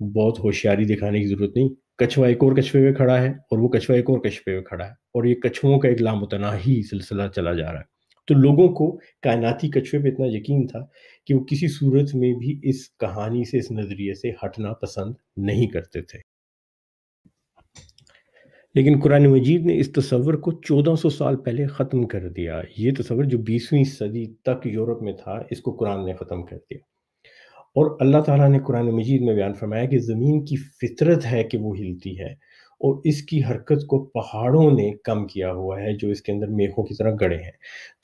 بہت ہوشیاری دکھانے کی ضرورت نہیں، کچھوا ایک اور کچھوے پہ کھڑا ہے اور وہ کچھوا ایک اور کچھوے پہ کھڑا ہے، اور یہ کچھوؤں کا ایک لامتناہی سلسلہ چلا جا رہا ہے۔ تو لوگوں کو کائناتی کچھوے پہ اتنا یقین تھا کہ وہ کسی صورت میں بھی اس کہانی سے، اس نظریے سے ہٹنا پسند نہیں کرتے تھے۔ لیکن قرآن مجید نے اس تصور کو 1400 سال پہلے ختم کر دیا۔ یہ تصور جو 20ویں صدی تک یورپ میں تھا، اس کو قرآن نے ختم کر دیا۔ اور اللہ تعالیٰ نے قرآن مجید میں بیان فرمایا کہ زمین کی فطرت ہے کہ وہ ہلتی ہے، اور اس کی حرکت کو پہاڑوں نے کم کیا ہوا ہے جو اس کے اندر میخوں کی طرح گڑے ہیں۔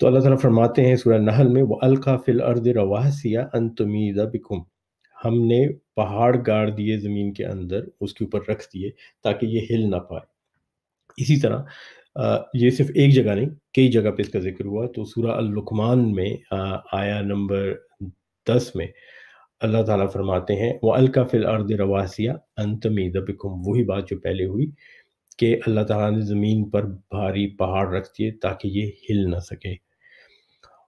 تو اللہ تعالیٰ فرماتے ہیں سورہ نحل میں، وَأَلْقَى فِي الْأَرْضِ رَوَاسِيَ أَن تَمِيدَ بِكُمْ، ہم نے پہاڑ گاڑ دیے زمین کے اندر، اس کے اوپر رکھ دیے تاکہ یہ ہل نہ پائے۔ اسی طرح یہ صرف ایک جگہ نہیں، کئی جگہ پہ اس کا ذکر ہوا۔ تو سورہ اللقمان میں آیا نمبر 10 میں اللہ تعالیٰ فرماتے ہیں وَأَلْقَى فِي الْأَرْضِ رَوَاسِيَ أَن تَمِيدَ بِكُمْ، وہی بات جو پہلے ہوئی کہ اللہ تعالیٰ نے زمین پر بھاری پہاڑ رکھ دیے تاکہ یہ ہل نہ سکے۔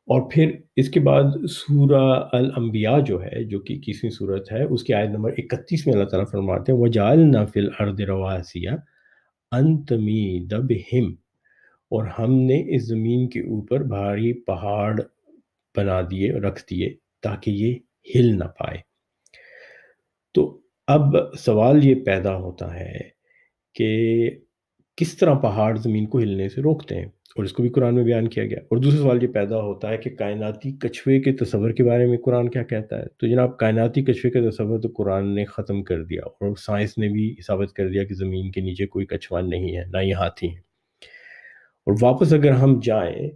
اور پھر اس کے بعد سورہ الانبیاء جو ہے، جو کہ 21ویں سورت ہے، اس کی آیت نمبر 31 میں اللہ تعالیٰ فرماتے ہیں وَجَعَلْنَا فِي الْأَرْضِ رَوَاسِيَ أَن تَمِيدَ بِهِمْ، اور ہم نے اس زمین کے اوپر بھاری پہاڑ بنا دیے، رکھ دیے تاکہ یہ ہل نہ پائے۔ تو اب سوال یہ پیدا ہوتا ہے کہ کس طرح پہاڑ زمین کو ہلنے سے روکتے ہیں، اور اس کو بھی قرآن میں بیان کیا گیا۔ اور دوسرا سوال یہ پیدا ہوتا ہے کہ کائناتی کچھوے کے تصور کے بارے میں قرآن کیا کہتا ہے؟ تو جناب کائناتی کچھوے کا تصور تو قرآن نے ختم کر دیا، اور سائنس نے بھی ثابت کر دیا کہ زمین کے نیچے کوئی کچھوا نہیں ہے، نہ ہی ہاتھی ہیں۔ اور واپس اگر ہم جائیں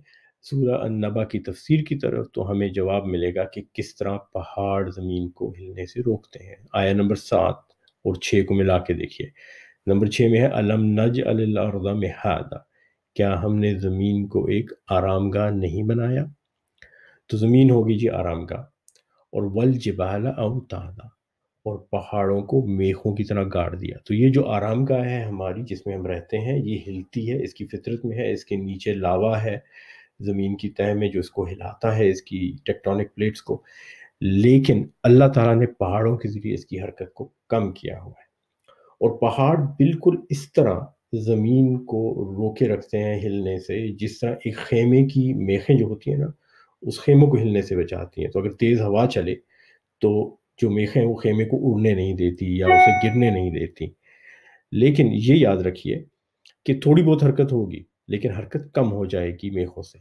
سورہ النبا کی تفسیر کی طرف، تو ہمیں جواب ملے گا کہ کس طرح پہاڑ زمین کو ہلنے سے روکتے ہیں۔ آیا نمبر 7 اور 6 کو ملا کے دیکھیے۔ نمبر 6 میں ہے الم نجعل الارض مہادا، کیا ہم نے زمین کو ایک آرام گاہ نہیں بنایا؟ تو زمین ہوگی جی آرام گاہ، اور والجبال اوتادا، اور پہاڑوں کو میخوں کی طرح گاڑ دیا۔ تو یہ جو آرام گاہ ہے ہماری، جس میں ہم رہتے ہیں، یہ ہلتی ہے، اس کی فطرت میں ہے، اس کے نیچے لاوا ہے زمین کی تہہ میں جو اس کو ہلاتا ہے، اس کی ٹیکٹونک پلیٹس کو، لیکن اللہ تعالیٰ نے پہاڑوں کے ذریعے اس کی حرکت کو کم کیا ہوا ہے۔ اور پہاڑ بالکل اس طرح زمین کو روکے رکھتے ہیں ہلنے سے، جس طرح ایک خیمے کی میخیں جو ہوتی ہیں نا، اس خیموں کو ہلنے سے بچاتی ہیں۔ تو اگر تیز ہوا چلے تو جو میخیں وہ خیمے کو اڑنے نہیں دیتی یا اسے گرنے نہیں دیتی۔ لیکن یہ یاد رکھیے کہ تھوڑی بہت حرکت ہوگی، لیکن حرکت کم ہو جائے گی میخوں سے۔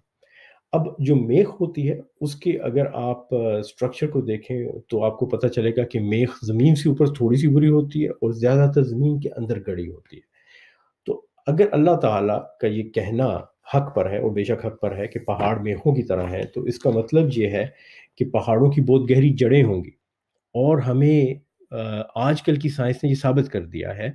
اب جو میخ ہوتی ہے، اس کے اگر آپ سٹرکچر کو دیکھیں تو آپ کو پتہ چلے گا کہ میخ زمین سے اوپر تھوڑی سی بری ہوتی ہے اور زیادہ تر زمین کے اندر گڑی ہوتی ہے۔ تو اگر اللہ تعالیٰ کا یہ کہنا حق پر ہے، اور بے شک حق پر ہے، کہ پہاڑ میخوں کی طرح ہے، تو اس کا مطلب یہ ہے کہ پہاڑوں کی بہت گہری جڑیں ہوں گی۔ اور ہمیں آج کل کی سائنس نے یہ ثابت کر دیا ہے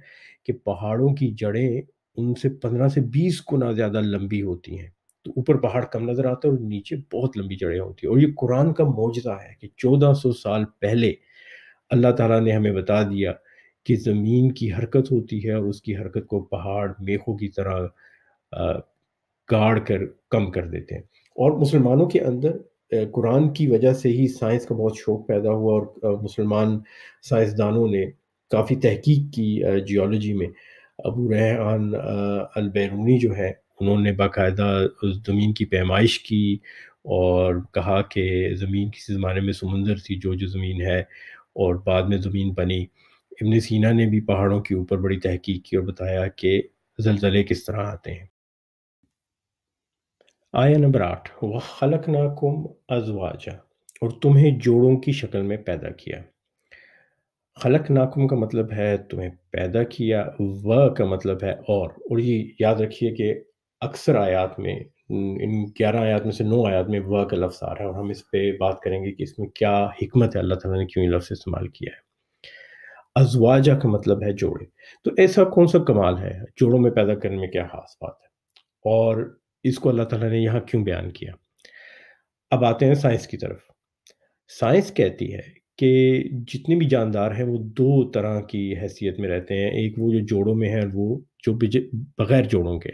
کہ پہاڑوں کی جڑیں ان سے 15 سے 20 گنا زیادہ لمبی ہوتی ہیں۔ تو اوپر پہاڑ کم نظر آتا ہے اور نیچے بہت لمبی جڑیں ہوتی ہیں۔ اور یہ قرآن کا معجزہ ہے کہ 1400 سال پہلے اللہ تعالیٰ نے ہمیں بتا دیا کہ زمین کی حرکت ہوتی ہے، اور اس کی حرکت کو پہاڑ میخوں کی طرح گاڑ کر کم کر دیتے ہیں۔ اور مسلمانوں کے اندر قرآن کی وجہ سے ہی سائنس کا بہت شوق پیدا ہوا، اور مسلمان سائنسدانوں نے کافی تحقیق کی جیولوجی میں۔ ابو ریحان البیرونی جو ہے، انہوں نے باقاعدہ اس زمین کی پیمائش کی، اور کہا کہ زمین کسی زمانے میں سمندر تھی، جو زمین ہے، اور بعد میں زمین بنی۔ ابن سینا نے بھی پہاڑوں کے اوپر بڑی تحقیق کی اور بتایا کہ زلزلے کس طرح آتے ہیں۔ آیا نمبر 8 وَخَلَقْنَاكُمْ أَزْوَاجًا، اور تمہیں جوڑوں کی شکل میں پیدا کیا۔ خلقناکم کا مطلب ہے تمہیں پیدا کیا، و کا مطلب ہے اور یہ یاد رکھیے کہ اکثر آیات میں، ان 11 آیات میں سے 9 آیات میں و کا لفظ آ رہا ہے، اور ہم اس پہ بات کریں گے کہ اس میں کیا حکمت ہے، اللہ تعالیٰ نے کیوں یہ لفظ استعمال کیا ہے۔ ازواجہ کا مطلب ہے جوڑے۔ تو ایسا کون سا کمال ہے جوڑوں میں پیدا کرنے میں، کیا خاص بات ہے، اور اس کو اللہ تعالیٰ نے یہاں کیوں بیان کیا؟ اب آتے ہیں سائنس کی طرف۔ سائنس کہتی ہے کہ جتنے بھی جاندار ہیں وہ دو طرح کی حیثیت میں رہتے ہیں۔ ایک وہ جو جوڑوں میں ہیں، اور وہ جو بغیر جوڑوں کے۔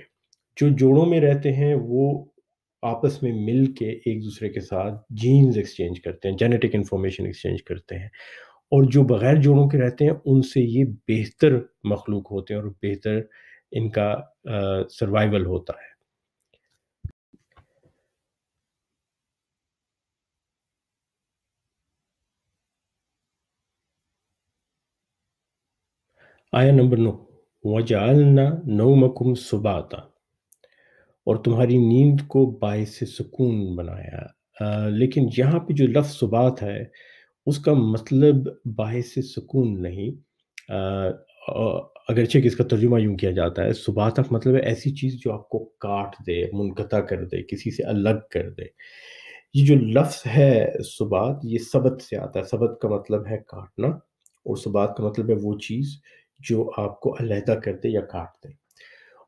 جو جوڑوں میں رہتے ہیں وہ آپس میں مل کے ایک دوسرے کے ساتھ جینز ایکسچینج کرتے ہیں، جینیٹک انفارمیشن ایکسچینج کرتے ہیں، اور جو بغیر جوڑوں کے رہتے ہیں ان سے یہ بہتر مخلوق ہوتے ہیں اور بہتر ان کا سروائیول ہوتا ہے۔ آیا نمبر 9، وَجَعَلْنَا نَوْمَكُمْ سُبَاتًا، اور تمہاری نیند کو باعث سکون بنایا۔ لیکن یہاں پہ جو لفظ سبات ہے اس کا مطلب باعث سکون نہیں، آ، اگرچہ کہ اس کا ترجمہ یوں کیا جاتا ہے، سباتہ کا مطلب ہے ایسی چیز جو آپ کو کاٹ دے، منقطع کر دے، کسی سے الگ کر دے۔ یہ جو لفظ ہے سبات، یہ سبت سے آتا ہے۔ سبت کا مطلب ہے کاٹنا، اور سبات کا مطلب ہے وہ چیز جو آپ کو علیحدہ کر دے یا کاٹ دے۔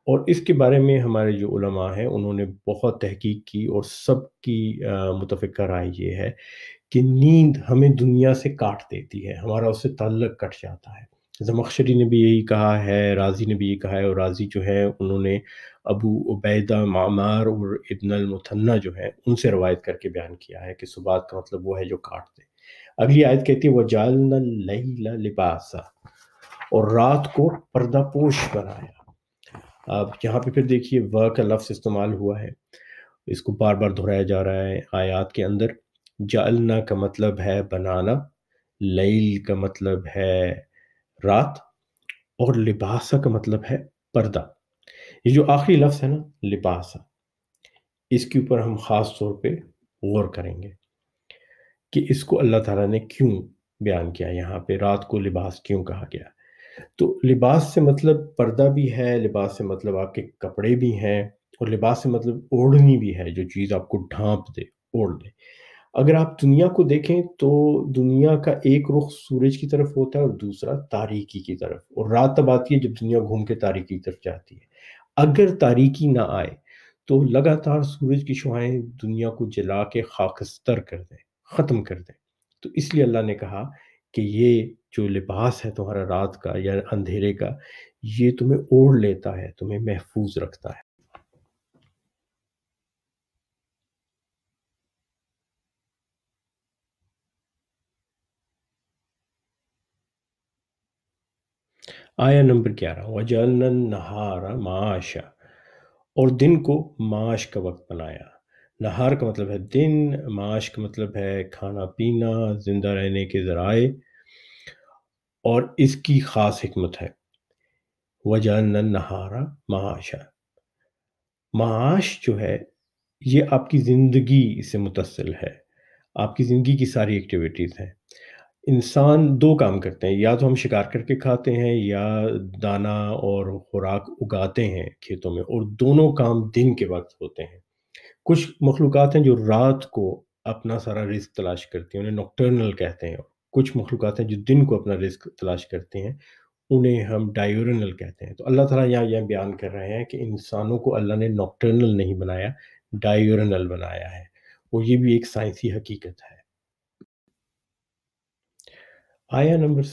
اور اس کے بارے میں ہمارے جو علماء ہیں انہوں نے بہت تحقیق کی، اور سب کی متفقہ رائے یہ ہے کہ نیند ہمیں دنیا سے کاٹ دیتی ہے، ہمارا اس سے تعلق کٹ جاتا ہے۔ زمخشری نے بھی یہی کہا ہے، رازی نے بھی یہی کہا ہے، اور رازی جو ہے انہوں نے ابو عبیدہ معمار اور ابن المثنیٰ جو ہے ان سے روایت کر کے بیان کیا ہے کہ سبات کا مطلب وہ ہے جو کاٹ دے۔ اگلی آیت کہتی ہے وَجَعَلْنَا اللَّيْلَ لِبَاسًا، اور رات کو پردہ پوش بنایا۔ اب یہاں پہ پھر دیکھیے و کا لفظ استعمال ہوا ہے، اس کو بار بار دہرایا جا رہا ہے آیات کے اندر۔ جعلنا کا مطلب ہے بنانا، لیل کا مطلب ہے رات، اور لباسا کا مطلب ہے پردہ۔ یہ جو آخری لفظ ہے نا لباسا، اس کے اوپر ہم خاص طور پہ غور کریں گے کہ اس کو اللہ تعالیٰ نے کیوں بیان کیا، یہاں پہ رات کو لباس کیوں کہا گیا۔ تو لباس سے مطلب پردہ بھی ہے، لباس سے مطلب آپ کے کپڑے بھی ہیں، اور لباس سے مطلب اوڑھنی بھی ہے، جو چیز آپ کو ڈھانپ دے، اوڑھ دے۔ اگر آپ دنیا کو دیکھیں تو دنیا کا ایک رخ سورج کی طرف ہوتا ہے اور دوسرا تاریکی کی طرف، اور رات تب آتی ہے جب دنیا گھوم کے تاریکی کی طرف جاتی ہے۔ اگر تاریکی نہ آئے تو لگاتار سورج کی شعاعیں دنیا کو جلا کے خاکستر کر دیں، ختم کر دیں۔ تو اس لیے اللہ نے کہا کہ یہ جو لباس ہے تمہارا رات کا یا اندھیرے کا، یہ تمہیں اوڑھ لیتا ہے، تمہیں محفوظ رکھتا ہے۔ آیا نمبر 11، وَجَعَلْنَا النَّهَارَ مَعَاشًا، اور دن کو معاش کا وقت بنایا۔ نہار کا مطلب ہے دن، معاش کا مطلب ہے کھانا پینا، زندہ رہنے کے ذرائع، اور اس کی خاص حکمت ہے۔ وَجَعَلْنَا النَّهَارَ مَعَاشًا، معاش جو ہے یہ آپ کی زندگی سے متصل ہے، آپ کی زندگی کی ساری ایکٹیویٹیز ہیں۔ انسان دو کام کرتے ہیں، یا تو ہم شکار کر کے کھاتے ہیں یا دانہ اور خوراک اگاتے ہیں کھیتوں میں، اور دونوں کام دن کے وقت ہوتے ہیں۔ کچھ مخلوقات ہیں جو رات کو اپنا سارا رزق تلاش کرتی ہیں، انہیں نوکٹرنل کہتے ہیں۔ کچھ مخلوقات ہیں جو دن کو اپنا رزق تلاش کرتے ہیں، انہیں ہم ڈائیورنل کہتے ہیں۔ تو اللہ تعالیٰ یہاں یہ بیان کر رہے ہیں کہ انسانوں کو اللہ نے نوکٹرنل نہیں بنایا، ڈائیورنل بنایا ہے، اور یہ بھی ایک سائنسی حقیقت ہے۔ آیا نمبر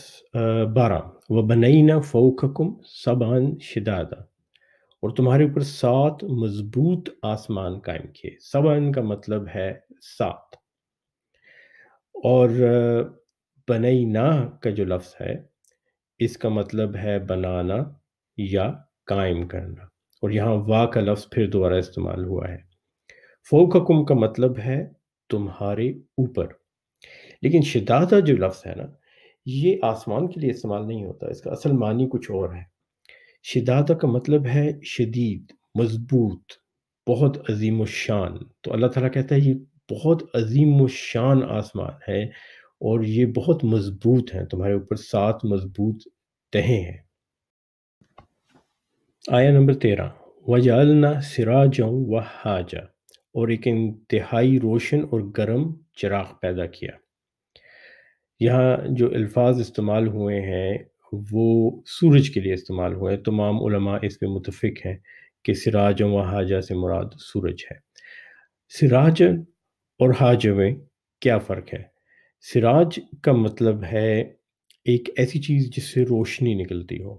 12، وَبَنَيْنَا فَوْقَكُمْ سَبْعًا شِدَادًا، اور تمہارے اوپر 7 مضبوط آسمان قائم کیے۔ سبعن کا مطلب ہے 7، اور بنینا کا جو لفظ ہے اس کا مطلب ہے بنانا یا قائم کرنا، اور یہاں وا کا لفظ پھر دوبارہ استعمال ہوا ہے۔ فوقکم کا مطلب ہے تمہارے اوپر، لیکن شدادہ جو لفظ ہے نا یہ آسمان کے لیے استعمال نہیں ہوتا، اس کا اصل معنی کچھ اور ہے۔ شدادہ کا مطلب ہے شدید، مضبوط، بہت عظیم الشان۔ تو اللہ تعالیٰ کہتا ہے یہ بہت عظیم الشان آسمان ہے، اور یہ بہت مضبوط ہیں، تمہارے اوپر 7 مضبوط تہیں ہیں۔ آیا نمبر 13، وَجَعَلْنَا سِرَاجًا وَهَّاجًا، اور ایک انتہائی روشن اور گرم چراغ پیدا کیا۔ یہاں جو الفاظ استعمال ہوئے ہیں وہ سورج کے لیے استعمال ہوئے ہیں۔ تمام علماء اس پہ متفق ہیں کہ سراج و حاجہ سے مراد سورج ہے۔ سراج اور حاجہ میں کیا فرق ہے؟ سراج کا مطلب ہے ایک ایسی چیز جس سے روشنی نکلتی ہو،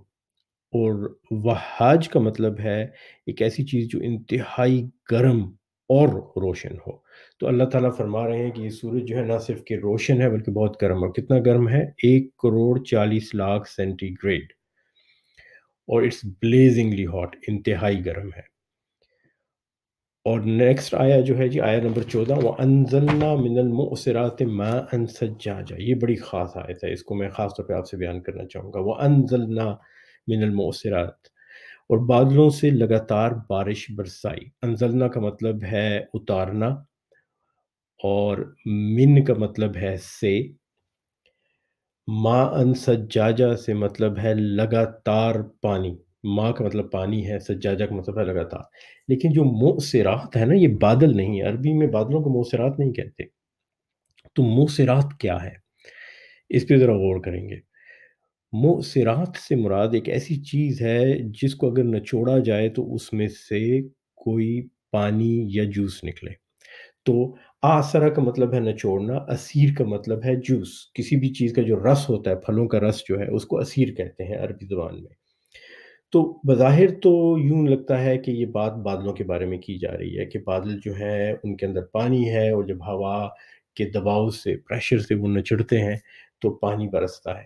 اور وہاج کا مطلب ہے ایک ایسی چیز جو انتہائی گرم اور روشن ہو۔ تو اللہ تعالیٰ فرما رہے ہیں کہ یہ سورج جو ہے نہ صرف کہ روشن ہے بلکہ بہت گرم ہے۔ کتنا گرم ہے؟ 1,40,00,000 سینٹی گریڈ، اور اٹس بلیزنگلی ہاٹ، انتہائی گرم ہے۔ اور نیکسٹ آیا جو ہے جی، آیا نمبر 14، وَأَنزَلْنَا مِنَ الْمُعْصِرَاتِ مَاءً ثَجَّاجًا۔ یہ بڑی خاص آیت ہے، اس کو میں خاص طور پہ آپ سے بیان کرنا چاہوں گا۔ وَأَنزَلْنَا مِنَ الْمُعْصِرَاتِ، اور بادلوں سے لگاتار بارش برسائی۔ انزلنا کا مطلب ہے اتارنا، اور من کا مطلب ہے سے، ما ان سجاجہ سے مطلب ہے لگاتار پانی۔ ماں کا مطلب پانی ہے، سجاجہ کا مطلب ہے لگاتار۔ لیکن جو مؤثرات ہے نا، یہ بادل نہیں ہے، عربی میں بادلوں کو مؤثرات نہیں کہتے۔ تو مؤثرات کیا ہے، اس پہ ذرا غور کریں گے۔ مؤثرات سے مراد ایک ایسی چیز ہے جس کو اگر نچوڑا جائے تو اس میں سے کوئی پانی یا جوس نکلے۔ تو آسرا کا مطلب ہے نچوڑنا، اسیر کا مطلب ہے جوس۔ کسی بھی چیز کا جو رس ہوتا ہے، پھلوں کا رس جو ہے، اس کو اسیر کہتے ہیں عربی زبان میں۔ تو بظاہر تو یوں لگتا ہے کہ یہ بات بادلوں کے بارے میں کی جا رہی ہے کہ بادل جو ہیں ان کے اندر پانی ہے، اور جب ہوا کے دباؤ سے، پریشر سے وہ نچڑتے ہیں تو پانی برستا ہے۔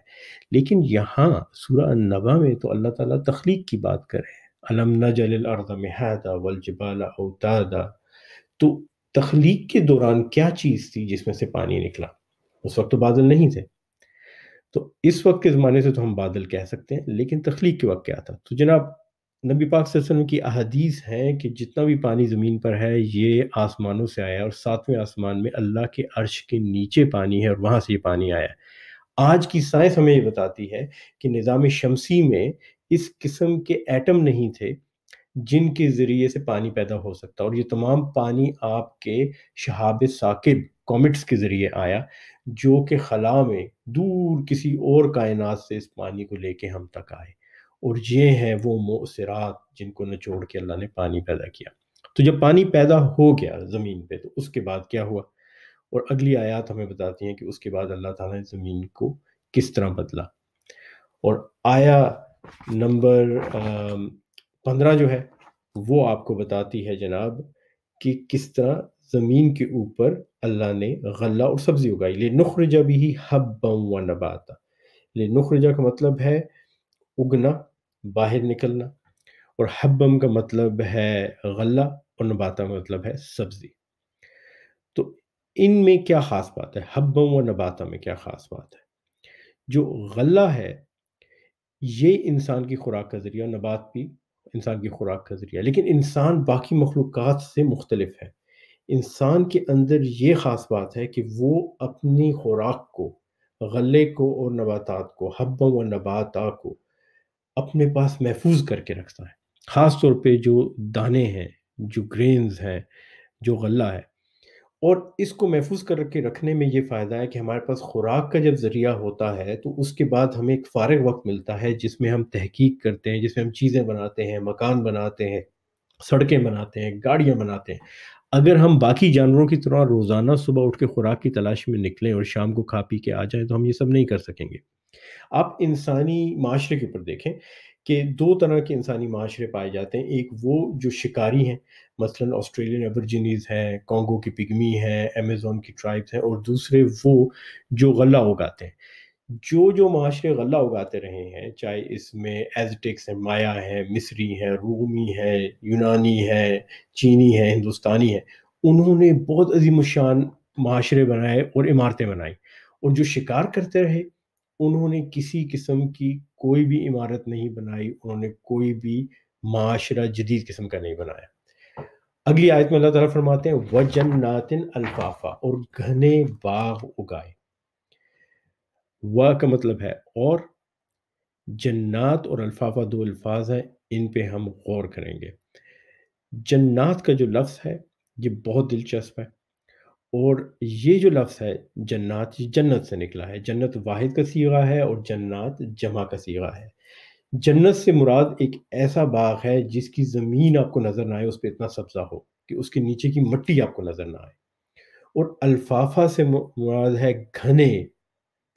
لیکن یہاں سورہ النبا میں تو اللہ تعالیٰ تخلیق کی بات کر رہے ہیں۔ الم نجعل الارض مہادا والجبال اوتادا۔ تو تخلیق کے دوران کیا چیز تھی جس میں سے پانی نکلا؟ اس وقت تو بادل نہیں تھے، تو اس وقت کے زمانے سے تو ہم بادل کہہ سکتے ہیں، لیکن تخلیق کے وقت کیا تھا؟ تو جناب نبی پاک صلی اللہ علیہ وسلم کی احادیث ہیں کہ جتنا بھی پانی زمین پر ہے یہ آسمانوں سے آیا ہے، اور ساتویں آسمان میں اللہ کے عرش کے نیچے پانی ہے، اور وہاں سے یہ پانی آیا ہے۔ آج کی سائنس ہمیں یہ بتاتی ہے کہ نظام شمسی میں اس قسم کے ایٹم نہیں تھے جن کے ذریعے سے پانی پیدا ہو سکتا، اور یہ تمام پانی آپ کے شہاب ثاقب کومٹس کے ذریعے آیا، جو کہ خلا میں دور کسی اور کائنات سے اس پانی کو لے کے ہم تک آئے، اور یہ ہیں وہ مؤثرات جن کو نچوڑ کے اللہ نے پانی پیدا کیا۔ تو جب پانی پیدا ہو گیا زمین پہ تو اس کے بعد کیا ہوا؟ اور اگلی آیات ہمیں بتاتی ہیں کہ اس کے بعد اللہ تعالیٰ نے زمین کو کس طرح بدلا۔ اور آیا نمبر 15 جو ہے وہ آپ کو بتاتی ہے جناب کہ کس طرح زمین کے اوپر اللہ نے غلہ اور سبزی اگائی۔ لِنُخْرِجَ بِهِ حَبًّا وَنَبَاتًا۔ لِنُخْرِجَ کا مطلب ہے اگنا، باہر نکلنا، اور حبم کا مطلب ہے غلہ، اور نباتا کا مطلب ہے سبزی۔ تو ان میں کیا خاص بات ہے؟ حبم و نباتا میں کیا خاص بات ہے؟ جو غلہ ہے یہ انسان کی خوراک کا ذریعہ، نبات بھی انسان کی خوراک کا ذریعہ، لیکن انسان باقی مخلوقات سے مختلف ہے۔ انسان کے اندر یہ خاص بات ہے کہ وہ اپنی خوراک کو، غلے کو اور نباتات کو، حبم و نباتا کو اپنے پاس محفوظ کر کے رکھتا ہے۔ خاص طور پہ جو دانے ہیں، جو گرینز ہیں، جو غلہ ہے، اور اس کو محفوظ کر کے رکھنے میں یہ فائدہ ہے کہ ہمارے پاس خوراک کا جب ذریعہ ہوتا ہے تو اس کے بعد ہمیں ایک فارغ وقت ملتا ہے جس میں ہم تحقیق کرتے ہیں، جس میں ہم چیزیں بناتے ہیں، مکان بناتے ہیں، سڑکیں بناتے ہیں، گاڑیاں بناتے ہیں۔ اگر ہم باقی جانوروں کی طرح روزانہ صبح اٹھ کے خوراک کی تلاش میں نکلیں اور شام کو کھا پی کے آ جائیں تو ہم یہ سب نہیں کر سکیں گے۔ آپ انسانی معاشرے کے اوپر دیکھیں کہ دو طرح کے انسانی معاشرے پائے جاتے ہیں۔ ایک وہ جو شکاری ہیں، مثلاً آسٹریلین ایبرجینیز ہیں، کانگو کی پگمی ہیں، ایمیزون کی ٹرائبز ہیں، اور دوسرے وہ جو غلہ اگاتے ہیں۔ جو معاشرے غلہ اگاتے رہے ہیں، چاہے اس میں ایزٹکس ہیں، مایا ہیں، مصری ہیں، رومی ہیں، یونانی ہیں، چینی ہیں، ہندوستانی ہیں، انہوں نے بہت عظیم الشان معاشرے بنائے اور عمارتیں بنائیں۔ اور جو شکار کرتے رہے انہوں نے کسی قسم کی کوئی بھی عمارت نہیں بنائی، انہوں نے کوئی بھی معاشرہ جدید قسم کا نہیں بنایا۔ اگلی آیت میں اللہ تعالیٰ فرماتے ہیں وَجَنَّاتٍ الفافا، اور گھنے باغ اگائے۔ کا مطلب ہے اور، جنات اور الفافا دو الفاظ ہیں، ان پہ ہم غور کریں گے۔ جنات کا جو لفظ ہے یہ بہت دلچسپ ہے، اور یہ جو لفظ ہے جنات، یہ جنت سے نکلا ہے۔ جنت واحد کا صیغہ ہے اور جنات جمع کا صیغہ ہے۔ جنت سے مراد ایک ایسا باغ ہے جس کی زمین آپ کو نظر نہ آئے، اس پہ اتنا سبزہ ہو کہ اس کے نیچے کی مٹی آپ کو نظر نہ آئے۔ اور الفافا سے مراد ہے گھنے،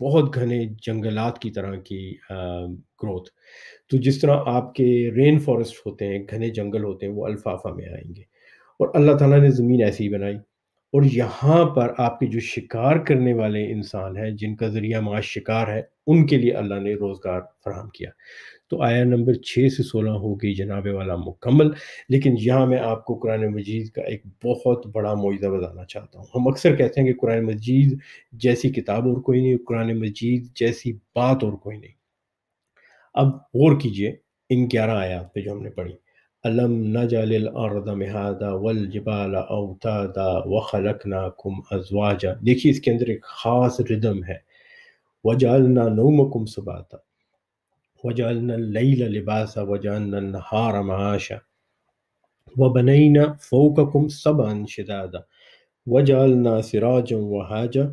بہت گھنے جنگلات کی طرح کی گروتھ۔ تو جس طرح آپ کے رین فارسٹ ہوتے ہیں، گھنے جنگل ہوتے ہیں، وہ الفافا میں آئیں گے۔ اور اللہ تعالیٰ نے زمین ایسی ہی بنائی، اور یہاں پر آپ کے جو شکار کرنے والے انسان ہیں، جن کا ذریعہ معاش شکار ہے، ان کے لیے اللہ نے روزگار فراہم کیا۔ تو آیا نمبر 6 سے 16 ہو گئی جناب والا مکمل۔ لیکن یہاں میں آپ کو قرآن مجید کا ایک بہت بڑا معجزہ بتانا چاہتا ہوں۔ ہم اکثر کہتے ہیں کہ قرآن مجید جیسی کتاب اور کوئی نہیں، قرآن مجید جیسی بات اور کوئی نہیں۔ اب غور کیجئے ان 11 آیات پہ جو ہم نے پڑھی، الم نجعل الارض مہادا والجبال اوتادا وخلقناکم ازواجا، دیکھیے اس کے اندر ایک خاص ردم ہے، وجعلنا نومکم سباتا وجعلنا اللیل لباسا وجعلنا النہار معاشا وبنینا فوقکم سبعا شدادا وجعلنا سراجا وہاجا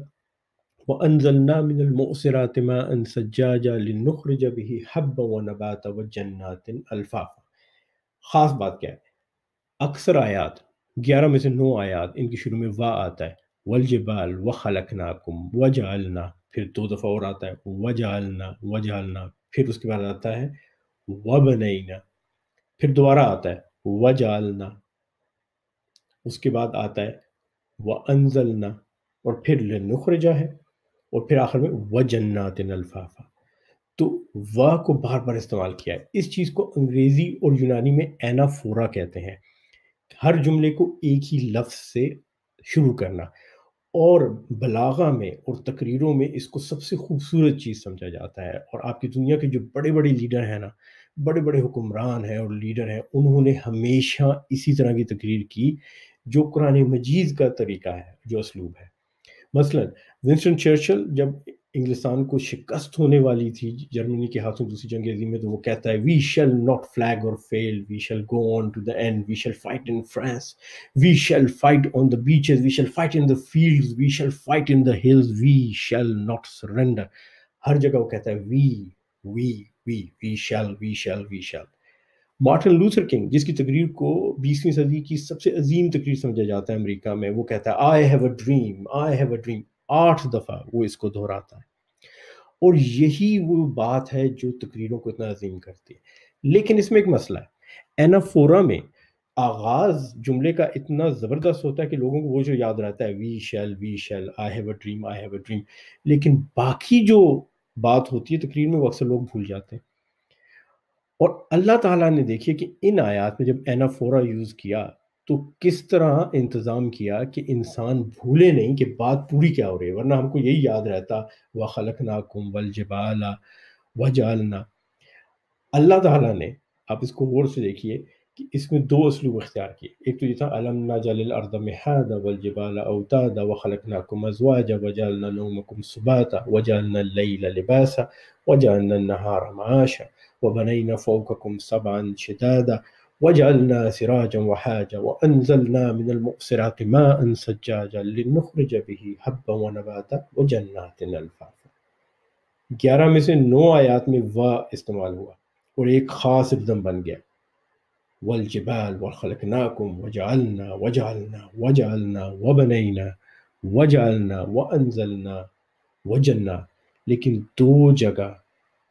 وأنزلنا من المؤصرات ماء ثجاجا لنخرج به حبا ونباتا وجنات الفافا۔ خاص بات کیا ہے؟ اکثر آیات 11 میں سے 9 آیات ان کی شروع میں وا آتا ہے، والجبال وخلقناکم وجعلنا، پھر 2 دفعہ اور آتا ہے وجعلنا، پھر اس کے بعد آتا ہے وبنینا، پھر دوبارہ آتا ہے وجعلنا، اس کے بعد آتا ہے وانزلنا، اور پھر لنخرجا ہے، اور پھر آخر میں وجنات الفافا۔ تو وا کو بار بار استعمال کیا ہے۔ اس چیز کو انگریزی اور یونانی میں اینافورا کہتے ہیں، ہر جملے کو ایک ہی لفظ سے شروع کرنا، اور بلاغہ میں اور تقریروں میں اس کو سب سے خوبصورت چیز سمجھا جاتا ہے۔ اور آپ کی دنیا کے جو بڑے بڑے لیڈر ہیں نا، بڑے بڑے حکمران ہیں اور لیڈر ہیں، انہوں نے ہمیشہ اسی طرح کی تقریر کی، جو قرآن مجید کا طریقہ ہے، جو اسلوب ہے۔ مثلا ونسٹن چرچل جب انگلستان کو شکست ہونے والی تھی جرمنی کے ہاتھوں دوسری جنگ عظیم میں، تو وہ کہتا ہے we shall not flag or fail, we shall go on to the end, we shall fight in France, we shall fight on the beaches, we shall fight in the fields, we shall fight in the hills, we shall not surrender. ہر جگہ وہ کہتا ہے we we we shall we shall we shall. Martin Luther King, جس کی تقریر کو 20ویں صدی کی سب سے عظیم تقریر سمجھا جاتا ہے امریکہ میں، وہ کہتا ہے آئی have a dream, I have a dream, 8 دفعہ وہ اس کو دہراتا ہے۔ اور یہی وہ بات ہے جو تقریروں کو اتنا عظیم کرتی ہے۔ لیکن اس میں ایک مسئلہ ہے، اینافورا میں آغاز جملے کا اتنا زبردست ہوتا ہے کہ لوگوں کو وہ جو یاد رہتا ہے we shall I have a dream I have a dream, لیکن باقی جو بات ہوتی ہے تقریر میں وہ اکثر لوگ بھول جاتے ہیں۔ اور اللہ تعالیٰ نے دیکھیے کہ ان آیات میں جب اینافورا یوز کیا تو کس طرح انتظام کیا کہ انسان بھولے نہیں کہ بات پوری کیا ہو رہی ہے، ورنہ ہم کو یہی یاد رہتا وَخَلَقْنَاكُمْ وَالْجِبَالَ وَجَعَلْنَا۔ اللہ تعالیٰ نے، آپ اس کو غور سے دیکھیے کہ اس میں 2 اسلوب اختیار کیے۔ ایک تو یہ تھا أَلَمْ نَجْعَلِ الْأَرْضَ مِهَادًا وَالْجِبَالَ أَوْتَادًا وَخَلَقْنَاكُمْ أَزْوَاجًا وَجَعَلْنَا نَوْمَكُمْ سُبَاتًا وَجَعَلْنَا اللَّيْلَ لِبَاسًا وَجَعَلْنَا النَّهَارَ مَعَاشًا وَبَنَيْنَا فَوْقَكُمْ سَبْعًا شِدَادًا وَجَعَلْنَا سِرَاجًا وَهَاجًا وَأَنزَلْنَا مِنَ الْمُعْصِرَاتِ مَاءً ثَجَّاجًا لِنُخْرِجَ بِهِ حَبًّا وَنَبَاتًا وَجَنَّاتٍ أَلْفَافًا۔ 11 میں سے 9 آیات میں وا استعمال ہوا اور ایک خاص ردم بن گیا، والجبال وخلقناکم وجعلنا وبنینا وجعلنا وانزلنا وجنہ۔ لیکن 2 جگہ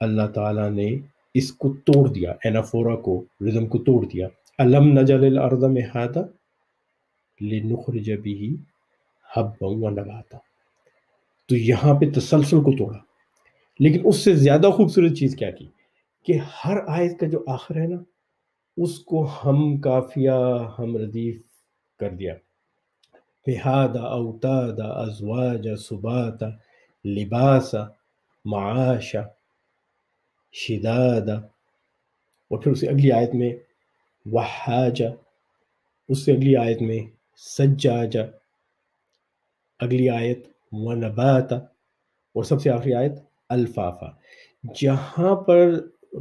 اللہ تعالیٰ نے اس کو توڑ دیا، اینافورا کو، ردم کو توڑ دیا۔ الم نجعل الارض مہادا لنخرج به حبا ونباتا، تو یہاں پہ تسلسل کو توڑا۔ لیکن اس سے زیادہ خوبصورت چیز کیا کی کہ ہر آیت کا جو آخر ہے نا، اس کو ہم کافیہ ہم ردیف کر دیا، مہادا اوتادا ازواجا سباتا لباسا معاشا شدادا، اور پھر اسے اگلی آیت میں وحاجا، اس سے اگلی آیت میں سجاجا، اگلی آیت ونباتا، اور سب سے آخری آیت الفافا۔ جہاں پر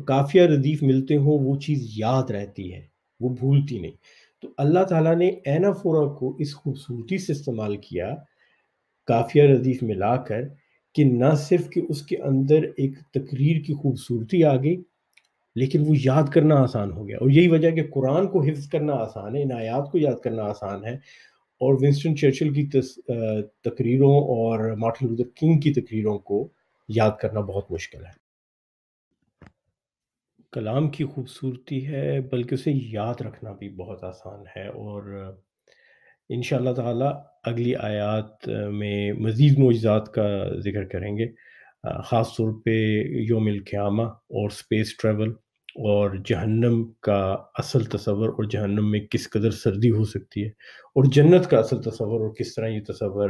کافیہ ردیف ملتے ہوں وہ چیز یاد رہتی ہے، وہ بھولتی نہیں۔ تو اللہ تعالیٰ نے اینافورا کو اس خوبصورتی سے استعمال کیا، کافیہ ردیف ملا کر، کہ نہ صرف کہ اس کے اندر ایک تقریر کی خوبصورتی آ گئی، لیکن وہ یاد کرنا آسان ہو گیا۔ اور یہی وجہ کہ قرآن کو حفظ کرنا آسان ہے، ان آیات کو یاد کرنا آسان ہے، اور ونسٹن چرچل کی تقریروں اور مارٹن لوتھر کنگ کی تقریروں کو یاد کرنا بہت مشکل ہے۔ کلام کی خوبصورتی ہے، بلکہ اسے یاد رکھنا بھی بہت آسان ہے۔ اور انشاءاللہ تعالی اگلی آیات میں مزید معجزات کا ذکر کریں گے، خاص طور پہ یوم القیامہ اور اسپیس ٹریول اور جہنم کا اصل تصور، اور جہنم میں کس قدر سردی ہو سکتی ہے، اور جنت کا اصل تصور اور کس طرح یہ تصور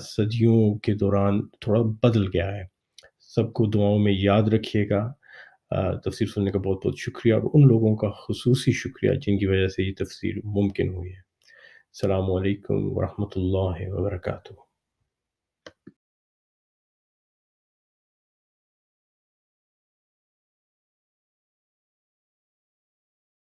صدیوں کے دوران تھوڑا بدل گیا ہے۔ سب کو دعاؤں میں یاد رکھیے گا۔ تفسیر سننے کا بہت بہت شکریہ، اور ان لوگوں کا خصوصی شکریہ جن کی وجہ سے یہ تفسیر ممکن ہوئی ہے۔ السلام علیکم ورحمۃ اللہ وبرکاتہ۔